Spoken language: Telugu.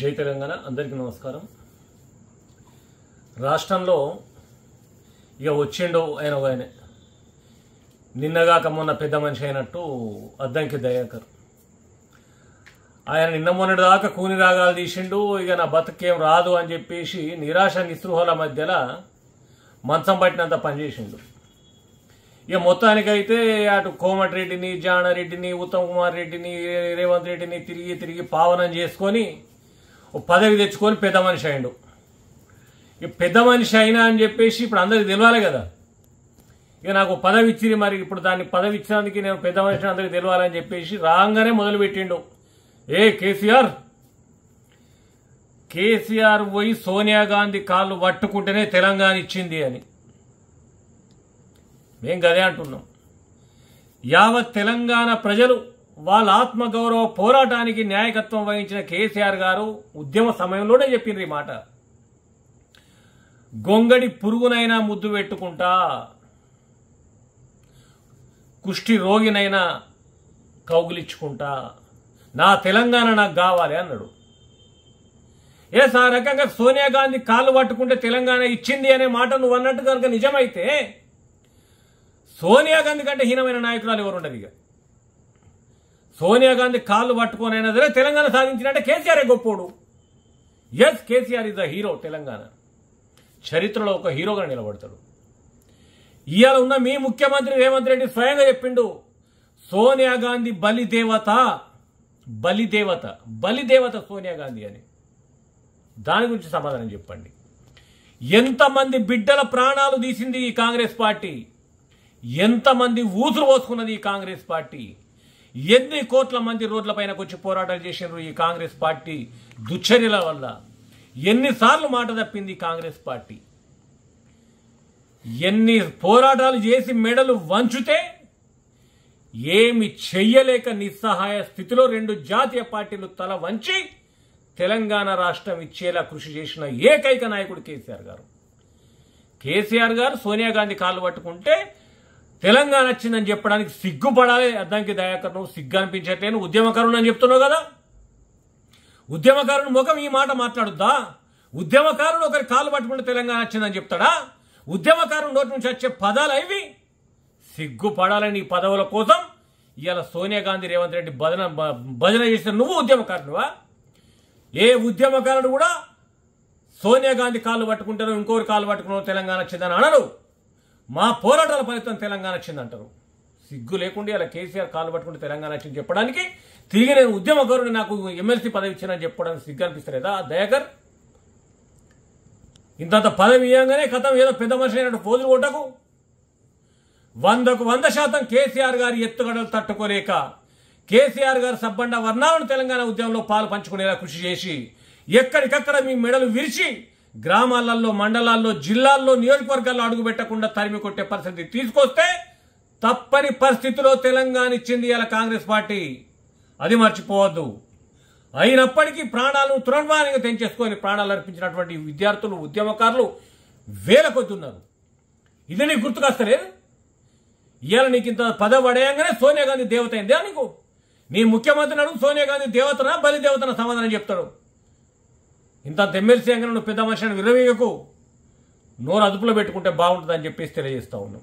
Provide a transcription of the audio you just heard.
జై తెలంగాణ అందరికీ నమస్కారం. రాష్ట్రంలో ఇక వచ్చిండు ఆయన నిన్నగాక మొన్న పెద్ద మనిషి అయినట్టు అద్దంకి దయాకర్. ఆయన నిన్న మొన్నటి దాకా కూని రాగాలు తీసిండు. ఇక నా బతుకేం రాదు అని చెప్పేసి నిరాశ నిస్పృహల మధ్యలో మంచం పట్టినంత పనిచేసిండు. ఇక మొత్తానికైతే అటు కోమటిరెడ్డిని, జానారెడ్డిని, ఉత్తమ్ కుమార్ రెడ్డిని, రేవంత్ రెడ్డిని తిరిగి పావనం చేసుకొని పదవి తెచ్చుకొని పెద్ద మనిషి అయిండు. ఇక పెద్ద మనిషి అయినా అని చెప్పేసి ఇప్పుడు అందరికి తెలియాలి కదా. ఇక నాకు పదవి ఇచ్చిరి, మరి ఇప్పుడు దాన్ని పదవి ఇచ్చినందుకు నేను పెద్ద మనిషిని అందరికి తెలియాలని చెప్పేసి రాగానే మొదలుపెట్టిండు. కేసీఆర్ పోయి సోనియా గాంధీ కాళ్ళు పట్టుకుంటేనే తెలంగాణ ఇచ్చింది అని మేం గదే అంటున్నాం. యావత్ తెలంగాణ ప్రజలు వాళ్ళ ఆత్మగౌరవ పోరాటానికి న్యాయకత్వం వహించిన కేసీఆర్ గారు ఉద్యమ సమయంలోనే చెప్పిండ్రు ఈ మాట. గొంగడి పురుగునైనా ముద్దు పెట్టుకుంటా, కుష్టి రోగినైనా కౌగులించుకుంటా, నా తెలంగాణ నాకు కావాలి అన్నాడు. ఆ రకంగా సోనియా గాంధీ కాళ్ళు పట్టుకుంటే తెలంగాణ ఇచ్చింది అనే మాట నువ్వు అన్నట్టు కనుక నిజమైతే సోనియా గాంధీ కంటే హీనమైన నాయకురాలు ఎవరు ఉండదు. ఇక సోనియా గాంధీ కాళ్ళు పట్టుకోనైనా సరే తెలంగాణ సాధించినట్టే కేసీఆర్ గొప్పోడు. Yes, KCR is the hero. Telangana చరిత్రలో ఒక హీరోగా నిలబడతాడు. ఇవాళ ఉన్న మీ ముఖ్యమంత్రి రేవంత్ రెడ్డి స్వయంగా చెప్పిండు, సోనియా గాంధీ బలిదేవత సోనియా గాంధీ అని. దాని గురించి సమాధానం చెప్పండి. ఎంతమంది బిడ్డల ప్రాణాలు తీసింది ఈ కాంగ్రెస్ పార్టీ, ఎంతమంది ఊసురు పోసుకున్నది ఈ కాంగ్రెస్ పార్టీ, ఎన్ని కోట్ల మంది రోడ్లపైనకు వచ్చి పోరాటాలు చేసినారు ఈ కాంగ్రెస్ పార్టీ దుశ్చర్యల వల్ల, ఎన్నిసార్లు మాట తప్పింది కాంగ్రెస్ పార్టీ, ఎన్ని పోరాటాలు చేసి మెడలు వంచుతే ఏమి చెయ్యలేక నిస్సహాయ స్థితిలో రెండు జాతీయ పార్టీలు తల వంచి తెలంగాణ రాష్ట్రం ఇచ్చేలా కృషి చేసిన ఏకైక నాయకుడు కేసీఆర్ గారు. కేసీఆర్ గారు సోనియా గాంధీ కాళ్ళు పట్టుకుంటే తెలంగాణ వచ్చిందని చెప్పడానికి సిగ్గుపడాలి. అద్దంకి దయాకర్, నువ్వు సిగ్గు అనిపించట్లేను, ఉద్యమకారుడు అని చెప్తున్నావు కదా. ఉద్యమకారుడు ముఖం ఈ మాట మాట్లాడుద్దా? ఉద్యమకారుడు ఒకరి కాళ్ళు పట్టుకుంటే తెలంగాణ వచ్చిందని చెప్తాడా? ఉద్యమకారుడు నోటి నుంచి వచ్చే పదాలు అవి. సిగ్గుపడాలని ఈ పదవుల కోసం ఇవాళ సోనియా గాంధీ, రేవంత్ రెడ్డి భజన చేసిన నువ్వు ఉద్యమకారుడువా? ఏ ఉద్యమకారుడు కూడా సోనియా గాంధీ కాళ్ళు పట్టుకుంటారు, ఇంకోరు కాళ్ళు పట్టుకున్నారు తెలంగాణ వచ్చిందని అనరు. మా పోరాటాల ఫలితం తెలంగాణ వచ్చిందంటారు. సిగ్గు లేకుండా ఇలా కేసీఆర్ కాళ్ళు పట్టుకుంటే తెలంగాణ వచ్చింది చెప్పడానికి తిరిగి నేను ఉద్యమకారుని, నాకు ఎమ్మెల్సీ పదవి ఇచ్చానని చెప్పడానికి సిగ్గు అనిపిస్తలేదా దయాకర్? ఇంతంత పదవి ఇవ్వగానే కథం ఏదో పెద్ద మనిషి అయినట్టు పోజులు కొట్టకు. 100% కేసీఆర్ గారి ఎత్తుగడలు తట్టుకోలేక కేసీఆర్ గారు సబ్బండ వర్ణాలను తెలంగాణ ఉద్యమంలో పాలు పంచుకునేలా కృషి చేసి ఎక్కడికక్కడ మీ మెడలు విరిచి గ్రామాలలో, మండలాల్లో, జిల్లాల్లో, నియోజకవర్గాల్లో అడుగు పెట్టకుండా తరిమి కొట్టే పరిస్థితి తీసుకొస్తే తప్పని పరిస్థితిలో తెలంగాణ ఇచ్చింది ఇలా కాంగ్రెస్ పార్టీ. అది మర్చిపోవద్దు. అయినప్పటికీ ప్రాణాలను తృణమానంగా తెంచేసుకొని ప్రాణాలు అర్పించినటువంటి విద్యార్థులు, ఉద్యమకారులు వేల కొద్ది ఉన్నారు. ఇది నీకు గుర్తుకొస్తలేదు? ఇవాళ నీకు ఇంత పదవి పడేయంగానే సోనియా గాంధీ దేవత అయిందా నీకు? నీ ముఖ్యమంత్రిని అడుగు, సోనియా గాంధీ దేవతనా బలిదేవతన సమాధానం చెప్తాడు. ఇంత ఎమ్మెల్సీ అంగా నువ్వు పెద్ద మనిషిని విరవీయకు, నోరు అదుపులో పెట్టుకుంటే బాగుంటుందని చెప్పేసి తెలియజేస్తా ఉన్నాం.